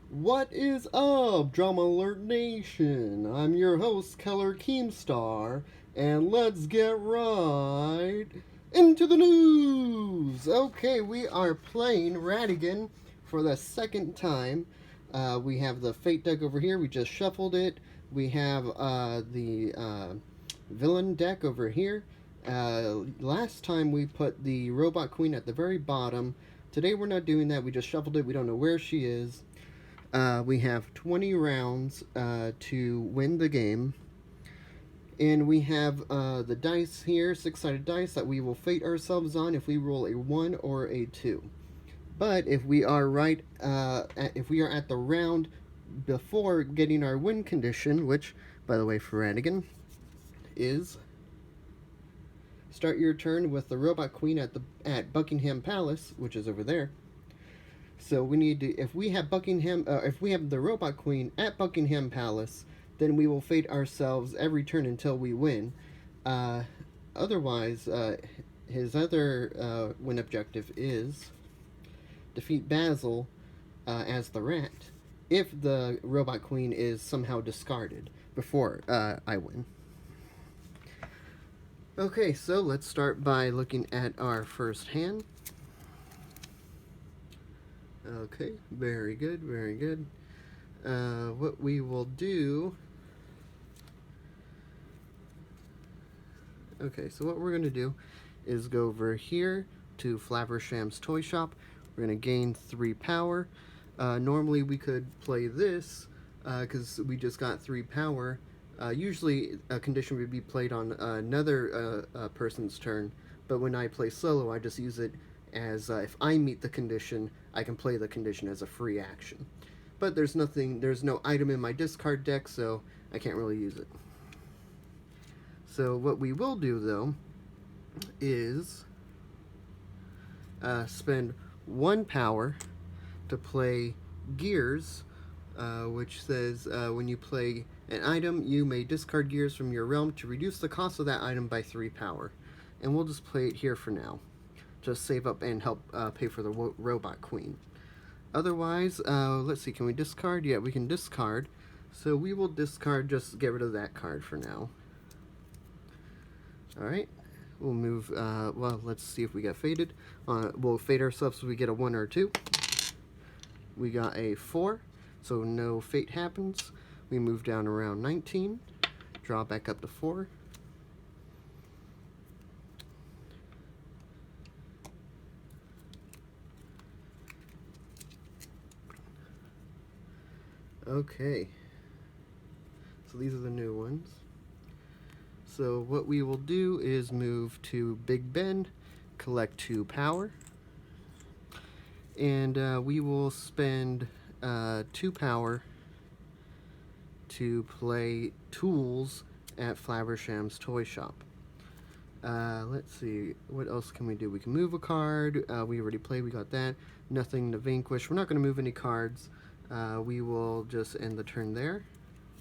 What is up, Drama Alert Nation? I'm your host, Keller Keemstar, and let's get right into the news! Okay, we are playing Ratigan for the second time. We have the Fate deck over here, we just shuffled it. We have the Villain deck over here. Last time we put the Robot Queen at the very bottom. Today we're not doing that, we just shuffled it, we don't know where she is. We have 20 rounds to win the game. And we have the dice here, 6-sided dice that we will fate ourselves on if we roll a 1 or a 2. But if we are if we are at the round before getting our win condition, which, by the way, for Ratigan, is start your turn with the Robot Queen at Buckingham Palace, which is over there. So we need to, if we have the Robot Queen at Buckingham Palace, then we will fate ourselves every turn until we win. Otherwise, his other win objective is defeat Basil as the rat, if the Robot Queen is somehow discarded before I win. Okay, so let's start by looking at our first hand. Okay, very good, very good. What we will do... Okay, so what we're going to do is go over here to Flaversham's Toy Shop. We're going to gain 3 power. Normally we could play this, because we just got 3 power. Usually a condition would be played on another person's turn, but when I play solo, I just use it as if I meet the condition, I can play the condition as a free action. But there's no item in my discard deck, so I can't really use it. So what we will do, though, is spend 1 power to play Gears, which says when you play an item, you may discard Gears from your realm to reduce the cost of that item by 3 power. And we'll just play it here for now. Just save up and help pay for the Robot Queen. Otherwise, let's see, can we discard? Yeah, we can discard. So we will discard, just get rid of that card for now. Alright, we'll move, well, let's see if we get fated. We'll fate ourselves so we get a 1 or 2. We got a 4, so no fate happens. We move down around 19, draw back up to 4. Okay, so these are the new ones. So what we will do is move to Big Ben, collect 2 power, and we will spend 2 power to play Tools at Flaversham's Toy Shop. Let's see, what else can we do? We can move a card. We already played, we got that. Nothing to vanquish. We're not going to move any cards. We will just end the turn there.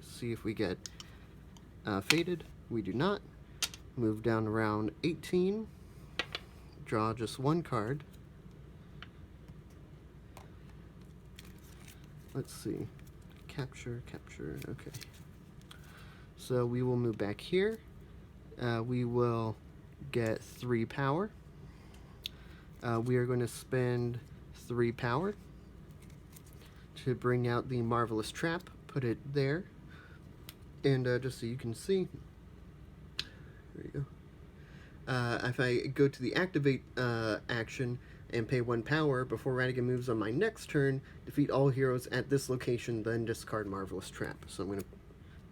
See if we get fated. We do not. Move down around 18. Draw just 1 card. Let's see. Capture. Okay. So we will move back here. We will get 3 power. We are going to spend 3 power to bring out the Marvelous Trap, put it there, and just so you can see, there you go. If I go to the activate action and pay 1 power before Ratigan moves on my next turn, defeat all heroes at this location, then discard Marvelous Trap. So I'm going to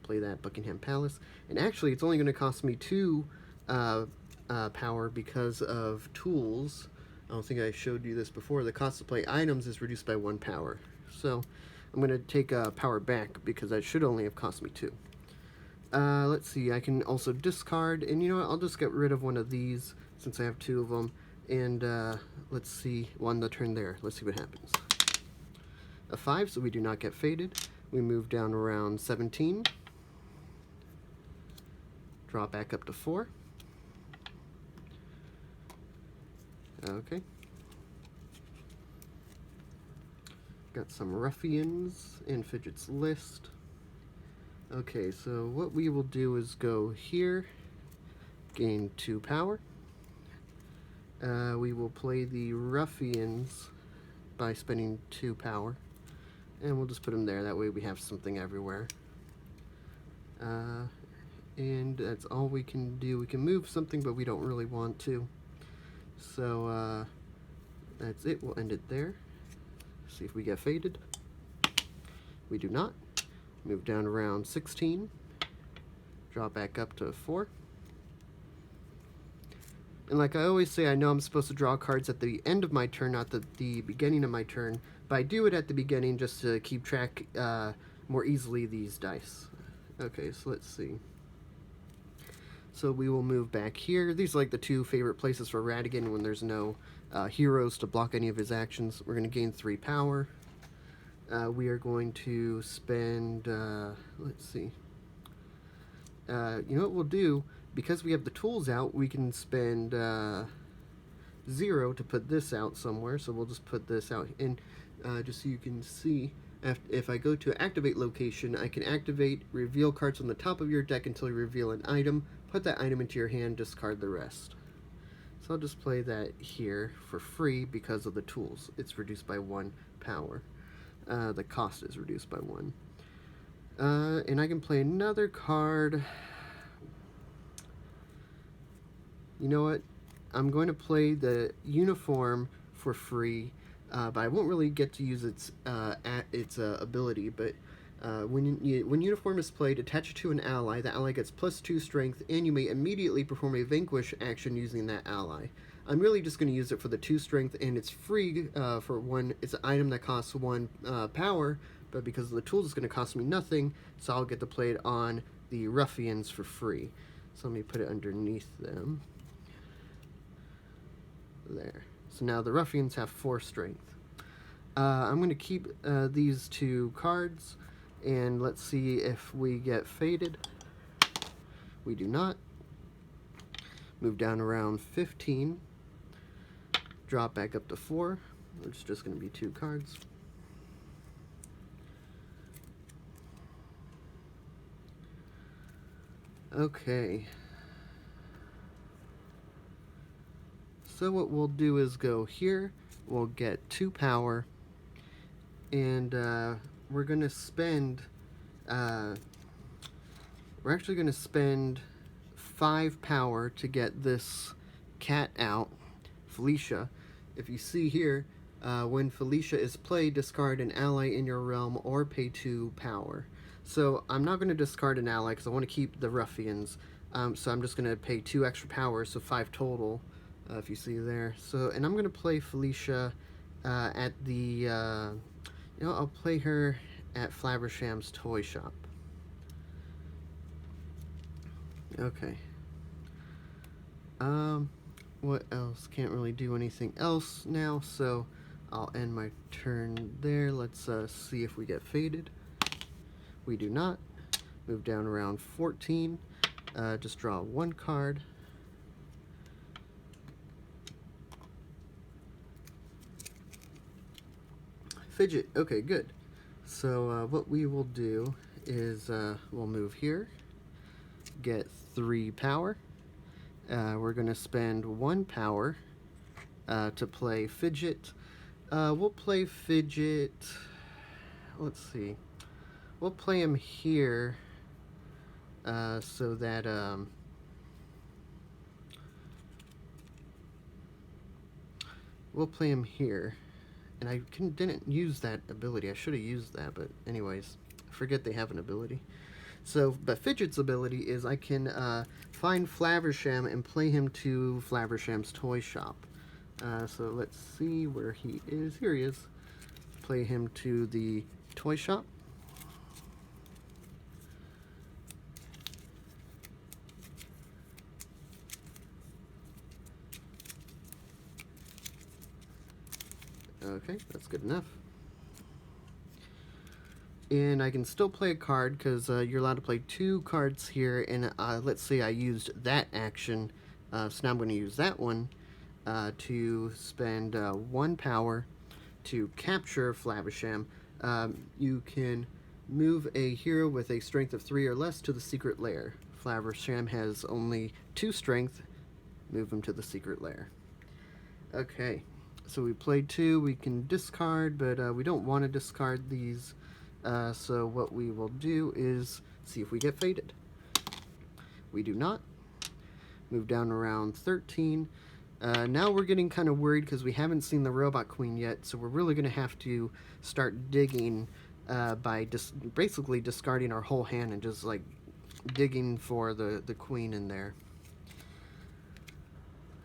play that Buckingham Palace, and actually it's only going to cost me 2 power because of Tools. I don't think I showed you this before. The cost to play items is reduced by 1 power. So I'm going to take power back because that should only have cost me 2. Let's see, I can also discard, and you know what, I'll just get rid of one of these since I have 2 of them. And let's see, on the turn there, let's see what happens. A 5, so we do not get fated. We move down around 17. Draw back up to 4. Okay. Got some ruffians in Fidget's list. Okay, so what we will do is go here, gain 2 power. We will play the ruffians by spending 2 power. And we'll just put them there, that way we have something everywhere. And that's all we can do. We can move something, but we don't really want to. So that's it, we'll end it there. See if we get faded. We do not. Move down around 16. Drop back up to 4. And like I always say, I know I'm supposed to draw cards at the end of my turn, not the beginning of my turn. But I do it at the beginning just to keep track more easily these dice. Okay, so let's see. So we will move back here. These are like the 2 favorite places for Ratigan when there's no heroes to block any of his actions. We're going to gain 3 power. We are going to spend, let's see. You know what we'll do? Because we have the tools out, we can spend 0 to put this out somewhere. So we'll just put this out. And just so you can see, if I go to activate location, I can activate, reveal cards on the top of your deck until you reveal an item. Put that item into your hand, discard the rest. So I'll just play that here for free because of the tools. It's reduced by 1 power. The cost is reduced by 1. And I can play another card. You know what? I'm going to play the uniform for free, but I won't really get to use its ability. But when uniform is played, attach it to an ally. The ally gets +2 strength, and you may immediately perform a vanquish action using that ally. I'm really just going to use it for the 2 strength, and it's free for 1. It's an item that costs 1 power, but because of the tools, it's going to cost me nothing, so I'll get to play it on the ruffians for free. So let me put it underneath them. There. So now the ruffians have 4 strength. I'm going to keep these 2 cards, and let's see if we get faded. We do not. Move down around 15. Drop back up to 4. It's just going to be 2 cards. Okay. So what we'll do is go here. We'll get 2 power. And we're going to spend... we're actually going to spend 5 power to get this cat out, Felicia. If you see here, when Felicia is played, discard an ally in your realm or pay 2 power. So I'm not going to discard an ally because I want to keep the ruffians. So I'm just going to pay 2 extra power, so 5 total, if you see there. So, and I'm going to play Felicia at the, I'll play her at Flaversham's toy shop. Okay. What else? Can't really do anything else now, so I'll end my turn there. Let's see if we get faded. We do not. Move down around 14. Just draw 1 card. Fidget. Okay, good. So what we will do is we'll move here. Get 3 power. We're going to spend 1 power to play Fidget. We'll play Fidget. Let's see. We'll play him here so that we'll play him here. And I didn't use that ability. I should have used that, but anyways, forget they have an ability. So, but Fidget's ability is I can find Flaversham and play him to Flaversham's toy shop. So let's see where he is. Here he is. Play him to the toy shop. Okay, that's good enough. And I can still play a card because you're allowed to play 2 cards here. And let's say I used that action. So now I'm going to use that one to spend 1 power to capture Flavisham, you can move a hero with a strength of 3 or less to the secret lair. Flavisham has only 2 strength. Move him to the secret lair. Okay, so we played 2. We can discard, but we don't want to discard these. So what we will do is see if we get faded. We do not. Move down around 13. Now we're getting kind of worried because we haven't seen the Robot Queen yet, so we're really going to have to start digging by basically discarding our whole hand and just like digging for the Queen in there.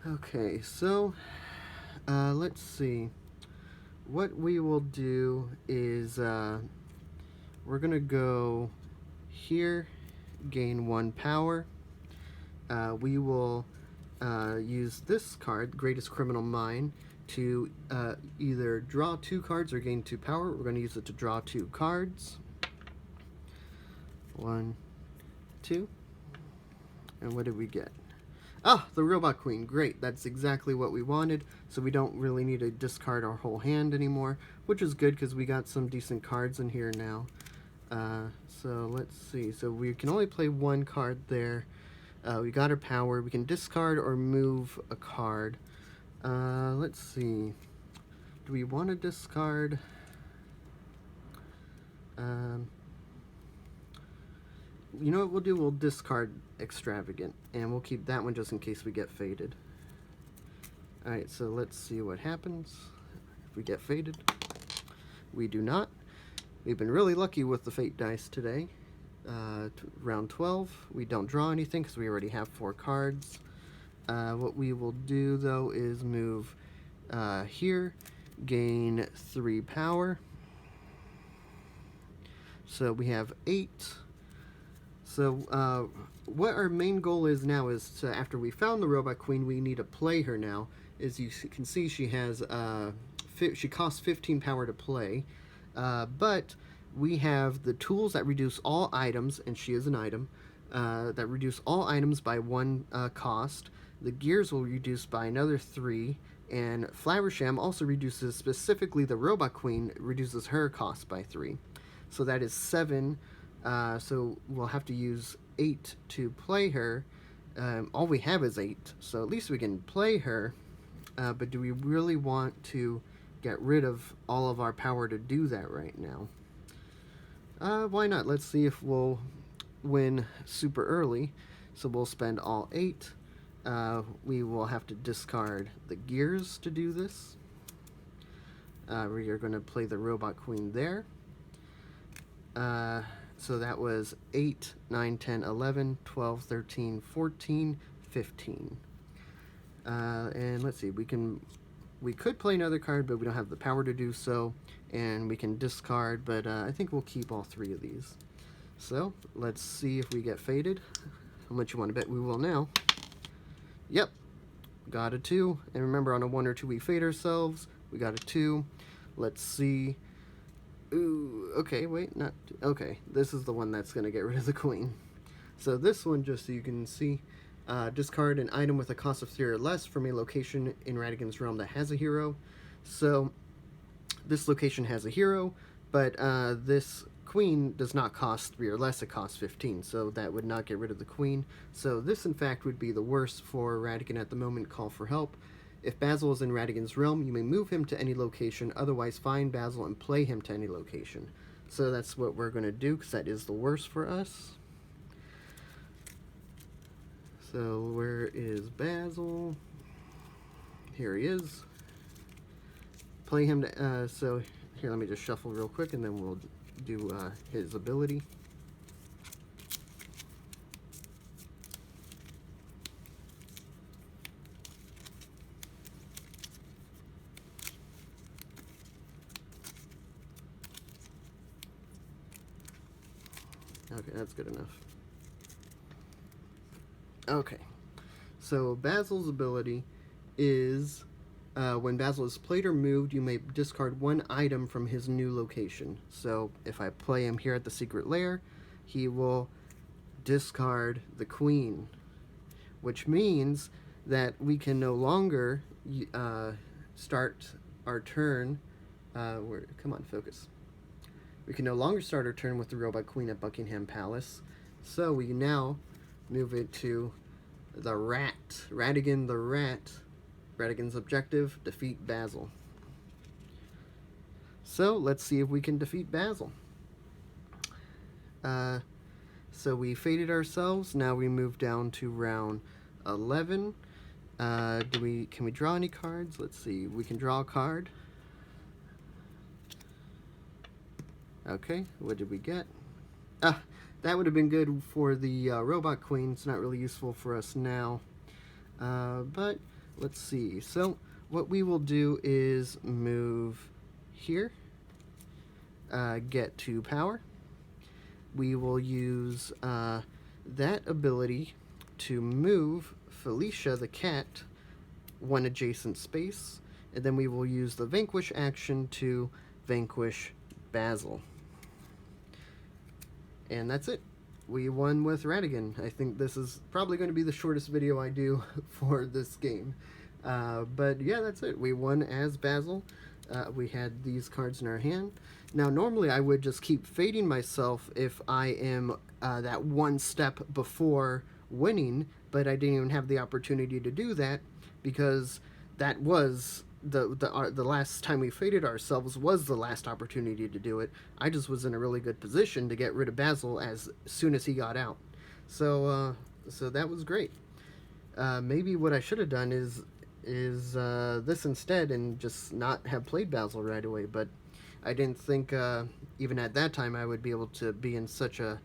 Okay, so let's see. What we will do is we're going to go here, gain 1 power. We will use this card, Greatest Criminal Mind, to either draw 2 cards or gain 2 power. We're going to use it to draw 2 cards. 1, 2. And what did we get? Ah, the Robot Queen. Great. That's exactly what we wanted. So we don't really need to discard our whole hand anymore, which is good because we got some decent cards in here now. So let's see. So we can only play 1 card there. We got our power. We can discard or move a card. Let's see. Do we want to discard? You know what we'll do? We'll discard Extravagant, and we'll keep that one just in case we get faded. Alright, so let's see what happens if we get faded. We do not. We've been really lucky with the fate dice today. Round 12, we don't draw anything because we already have 4 cards. What we will do though is move here, gain 3 power. So we have 8. So what our main goal is now is to, after we found the Robot Queen, we need to play her now. As you can see, she has she costs 15 power to play, but we have the tools that reduce all items, and she is an item, that reduce all items by 1 cost. The gears will reduce by another 3, and Flaversham also reduces, specifically the Robot Queen, reduces her cost by 3. So that is 7, so we'll have to use 8 to play her. All we have is 8, so at least we can play her, but do we really want to get rid of all of our power to do that right now? Why not? Let's see if we'll win super early. So we'll spend all 8. We will have to discard the gears to do this. We are going to play the Robot Queen there. So that was 8, 9, 10, 11, 12, 13, 14, 15. And let's see, we could play another card, but we don't have the power to do so. And we can discard, but I think we'll keep all 3 of these. So let's see if we get faded. How much you want to bet we will now? Yep, got a 2. And remember, on a 1 or 2 we fade ourselves. We got a 2. Let's see. Ooh, okay, wait, not okay. This is the one that's gonna get rid of the Queen. So this one, just so you can see, discard an item with a cost of 3 or less from a location in Ratigan's realm that has a hero. So this location has a hero, but this Queen does not cost 3 or less, it costs 15, so that would not get rid of the Queen. So this, in fact, would be the worst for Ratigan at the moment. Call for help. If Basil is in Ratigan's realm, you may move him to any location, otherwise find Basil and play him to any location. So that's what we're going to do, because that is the worst for us. So where is Basil? Here he is. Play him to, so here, let me just shuffle real quick, and then we'll do his ability. Okay, that's good enough. Okay, so Basil's ability is when Basil is played or moved, you may discard 1 item from his new location. So if I play him here at the secret lair, he will discard the Queen, which means that we can no longer start our turn Come on, focus. We can no longer start our turn with the Robot Queen at Buckingham Palace. So we now move it to the Rat. Ratigan the Rat. Ratigan's objective, defeat Basil. So let's see if we can defeat Basil. So we faded ourselves. Now we move down to round 11. Can we draw any cards? Let's see. We can draw a card. Okay, what did we get? That would have been good for the Robot Queen. It's not really useful for us now. But let's see. So what we will do is move here. Get 2 power. We will use that ability to move Felicia the cat 1 adjacent space, and then we will use the vanquish action to vanquish Basil. And that's it. We won with Ratigan. I think this is probably going to be the shortest video I do for this game. But yeah, that's it. We won as Basil. We had these cards in our hand. Now, normally I would just keep fading myself if I am that one step before winning, but I didn't even have the opportunity to do that because that was the last time we faded ourselves was the last opportunity to do it. I just was in a really good position to get rid of Basil as soon as he got out. So that was great. Maybe what I should have done is this instead and just not have played Basil right away, but I didn't think even at that time I would be able to be in such a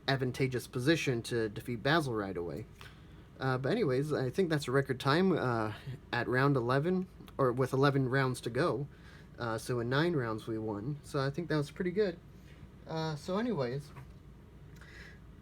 advantageous position to defeat Basil right away. But anyways, I think that's a record time at round 11, or with 11 rounds to go. So in 9 rounds we won. So I think that was pretty good. So anyways,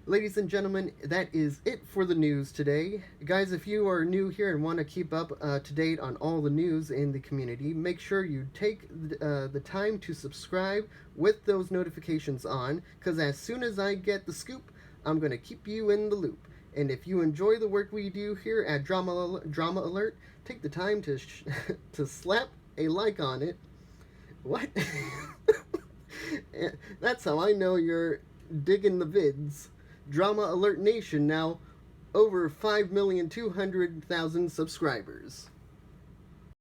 ladies and gentlemen, that is it for the news today. Guys, if you are new here and want to keep up to date on all the news in the community, make sure you take the time to subscribe with those notifications on, because as soon as I get the scoop, I'm going to keep you in the loop. And if you enjoy the work we do here at Drama Alert, take the time to to slap a like on it. What? That's how I know you're digging the vids. Drama Alert Nation now over 5,200,000 subscribers.